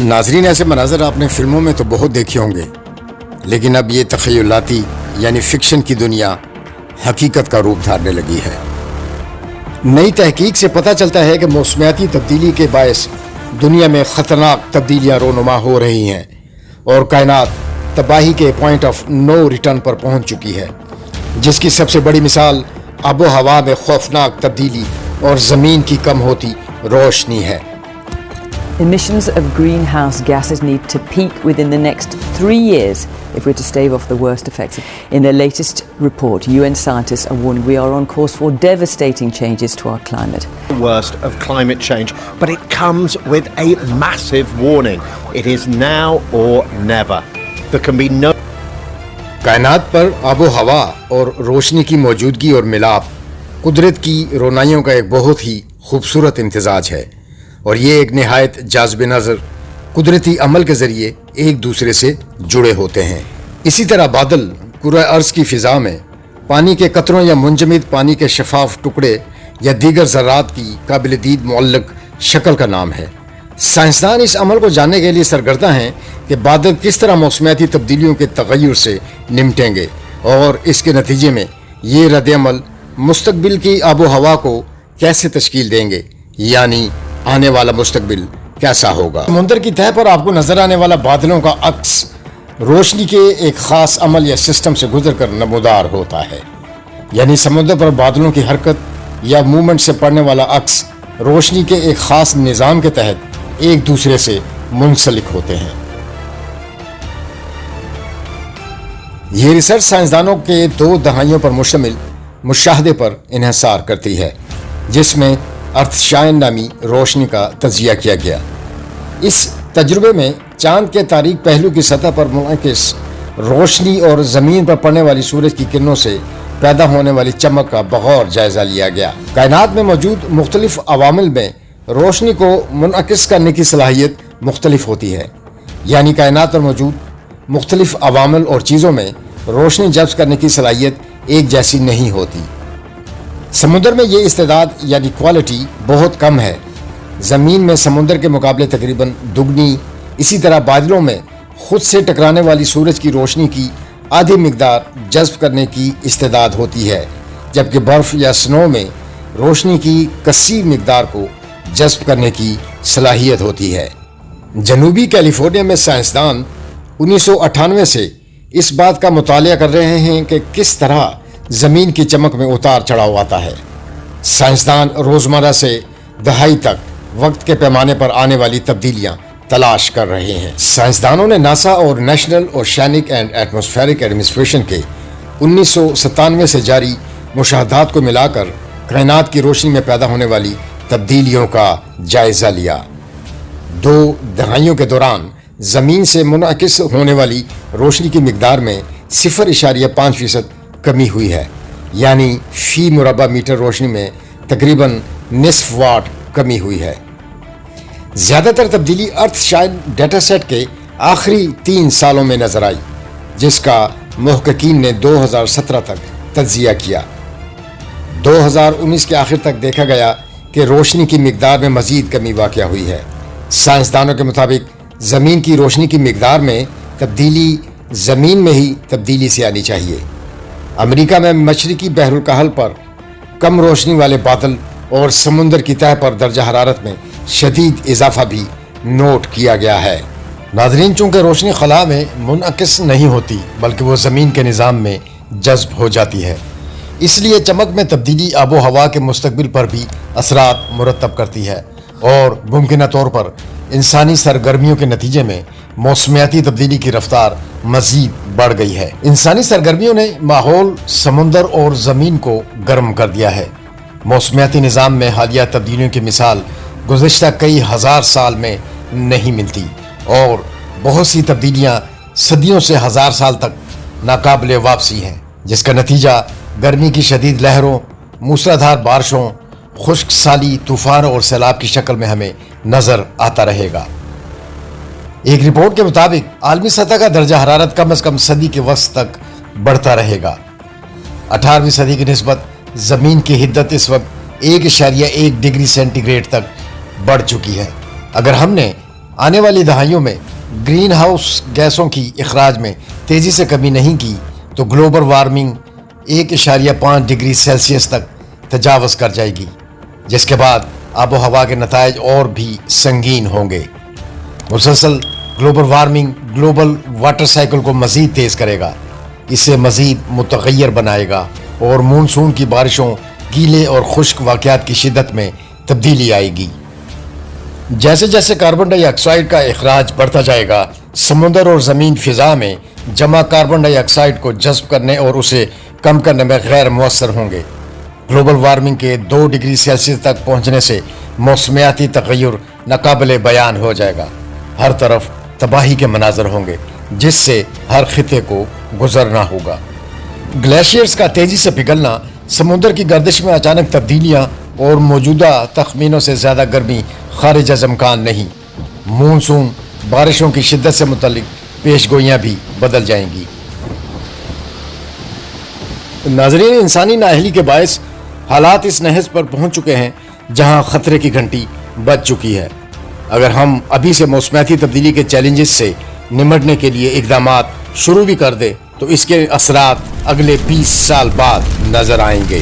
ناظرین، ایسے مناظر آپ نے فلموں میں تو بہت دیکھے ہوں گے، لیکن اب یہ تخیلاتی یعنی فکشن کی دنیا حقیقت کا روپ دھارنے لگی ہے۔ نئی تحقیق سے پتہ چلتا ہے کہ موسمیاتی تبدیلی کے باعث دنیا میں خطرناک تبدیلیاں رونما ہو رہی ہیں اور کائنات تباہی کے پوائنٹ آف نو ریٹرن پر پہنچ چکی ہے، جس کی سب سے بڑی مثال آب و ہوا میں خوفناک تبدیلی اور زمین کی کم ہوتی روشنی ہے۔ Emissions of greenhouse gases need to peak within the next 3 years if we're to stave off the worst effects. In their latest report, UN scientists are warning we are on course for devastating changes to our climate. The worst of climate change, but it comes with a massive warning. It is now or never. There can be no کائنات پر آب و ہوا اور روشنی کی موجودگی اور ملاپ قدرت کی رونائیوں کا ایک بہت ہی خوبصورت امتزاج ہے، اور یہ ایک نہایت جاذب نظر قدرتی عمل کے ذریعے ایک دوسرے سے جڑے ہوتے ہیں۔ اسی طرح بادل کرۂ ارض کی فضا میں پانی کے قطروں یا منجمد پانی کے شفاف ٹکڑے یا دیگر ذرات کی قابل دید معلق شکل کا نام ہے۔ سائنسدان اس عمل کو جاننے کے لیے سرگرداں ہیں کہ بادل کس طرح موسمیاتی تبدیلیوں کے تغیر سے نمٹیں گے اور اس کے نتیجے میں یہ رد عمل مستقبل کی آب و ہوا کو کیسے تشکیل دیں گے، یعنی آنے والا مستقبل کیسا ہوگا۔ سمندر کی تہہ پر آپ کو نظر آنے والا بادلوں کا عکس روشنی کے ایک خاص عمل یا سسٹم سے گزر کر نمودار ہوتا ہے، یعنی سمندر پر بادلوں کی حرکت یا موومنٹ سے پڑنے والا عکس روشنی کے ایک خاص نظام کے تحت ایک دوسرے سے منسلک ہوتے ہیں۔ یہ ریسرچ سائنسدانوں کے 2 دہائیوں پر مشتمل مشاہدے پر انحصار کرتی ہے، جس میں ارتھ شائن نامی روشنی کا تجزیہ کیا گیا۔ اس تجربے میں چاند کے تاریک پہلو کی سطح پر منعکس روشنی اور زمین پر پڑنے والی سورج کی کرنوں سے پیدا ہونے والی چمک کا بغور جائزہ لیا گیا۔ کائنات میں موجود مختلف عوامل میں روشنی کو منعکس کرنے کی صلاحیت مختلف ہوتی ہے، یعنی کائنات پر موجود مختلف عوامل اور چیزوں میں روشنی جذب کرنے کی صلاحیت ایک جیسی نہیں ہوتی۔ سمندر میں یہ استعداد یعنی کوالٹی بہت کم ہے، زمین میں سمندر کے مقابلے تقریباً دگنی۔ اسی طرح بادلوں میں خود سے ٹکرانے والی سورج کی روشنی کی آدھی مقدار جذب کرنے کی استعداد ہوتی ہے، جبکہ برف یا سنو میں روشنی کی کثیر مقدار کو جذب کرنے کی صلاحیت ہوتی ہے۔ جنوبی کیلیفورنیا میں سائنسدان 1998 سے اس بات کا مطالعہ کر رہے ہیں کہ کس طرح زمین کی چمک میں اتار چڑھاؤ آتا ہے۔ سائنسدان روزمرہ سے دہائی تک وقت کے پیمانے پر آنے والی تبدیلیاں تلاش کر رہے ہیں۔ سائنسدانوں نے ناسا اور national oceanic and atmospheric administration کے 1997 سے جاری مشاہدات کو ملا کر کائنات کی روشنی میں پیدا ہونے والی تبدیلیوں کا جائزہ لیا۔ 2 دہائیوں کے دوران زمین سے منعکس ہونے والی روشنی کی مقدار میں 0.5% کمی ہوئی ہے، یعنی فی مربع میٹر روشنی میں تقریباً نصف واٹ کمی ہوئی ہے۔ زیادہ تر تبدیلی ارتھ شائن ڈیٹا سیٹ کے آخری 3 سالوں میں نظر آئی، جس کا محققین نے 2017 تک تجزیہ کیا۔ 2019 کے آخر تک دیکھا گیا کہ روشنی کی مقدار میں مزید کمی واقع ہوئی ہے۔ سائنسدانوں کے مطابق زمین کی روشنی کی مقدار میں تبدیلی زمین میں ہی تبدیلی سے آنی چاہیے۔ امریکہ میں مشرقی بحر الکاہل پر کم روشنی والے بادل اور سمندر کی تہہ پر درجہ حرارت میں شدید اضافہ بھی نوٹ کیا گیا ہے۔ ناظرین، چونکہ روشنی خلا میں منعکس نہیں ہوتی بلکہ وہ زمین کے نظام میں جذب ہو جاتی ہے، اس لیے چمک میں تبدیلی آب و ہوا کے مستقبل پر بھی اثرات مرتب کرتی ہے اور ممکنہ طور پر انسانی سرگرمیوں کے نتیجے میں موسمیاتی تبدیلی کی رفتار مزید بڑھ گئی ہے۔ انسانی سرگرمیوں نے ماحول، سمندر اور زمین کو گرم کر دیا ہے۔ موسمیاتی نظام میں حالیہ تبدیلیوں کی مثال گزشتہ کئی ہزار سال میں نہیں ملتی، اور بہت سی تبدیلیاں صدیوں سے ہزار سال تک ناقابل واپسی ہیں، جس کا نتیجہ گرمی کی شدید لہروں، موسلادھار بارشوں، خشک سالی، طوفان اور سیلاب کی شکل میں ہمیں نظر آتا رہے گا۔ ایک رپورٹ کے مطابق عالمی سطح کا درجہ حرارت کم از کم صدی کے وسط تک بڑھتا رہے گا۔ 18ویں صدی کی نسبت زمین کی حدت اس وقت 1.1 ڈگری سینٹی گریڈ تک بڑھ چکی ہے۔ اگر ہم نے آنے والی دہائیوں میں گرین ہاؤس گیسوں کی اخراج میں تیزی سے کمی نہیں کی تو گلوبل وارمنگ 1.5 ڈگری سیلسیس تک تجاوز کر جائے گی، جس کے بعد آب و ہوا کے نتائج اور بھی سنگین ہوں گے۔ مسلسل global warming global water cycle کو مزید تیز کرے گا، اسے مزید متغیر بنائے گا اور مونسون کی بارشوں، گیلے اور خشک واقعات کی شدت میں تبدیلی آئے گی۔ جیسے جیسے کاربن ڈائی آکسائیڈ کا اخراج بڑھتا جائے گا، سمندر اور زمین فضا میں جمع کاربن ڈائی آکسائیڈ کو جذب کرنے اور اسے کم کرنے میں غیر مؤثر ہوں گے۔ گلوبل وارمنگ کے 2 ڈگری سیلسیس تک پہنچنے سے موسمیاتی تغیر ناقابل بیان ہو جائے گا، ہر طرف تباہی کے مناظر ہوں گے جس سے ہر خطے کو گزرنا ہوگا۔ گلیشیئرز کا تیزی سے پگھلنا، سمندر کی گردش میں اچانک تبدیلیاں اور موجودہ تخمینوں سے زیادہ گرمی خارج از امکان نہیں۔ مونسون بارشوں کی شدت سے متعلق پیش گوئیاں بھی بدل جائیں گی۔ ناظرین، انسانی نااہلی کے باعث حالات اس نہج پر پہنچ چکے ہیں جہاں خطرے کی گھنٹی بج چکی ہے۔ اگر ہم ابھی سے موسمیاتی تبدیلی کے چیلنجز سے نمٹنے کے لیے اقدامات شروع بھی کر دیں تو اس کے اثرات اگلے 20 سال بعد نظر آئیں گے۔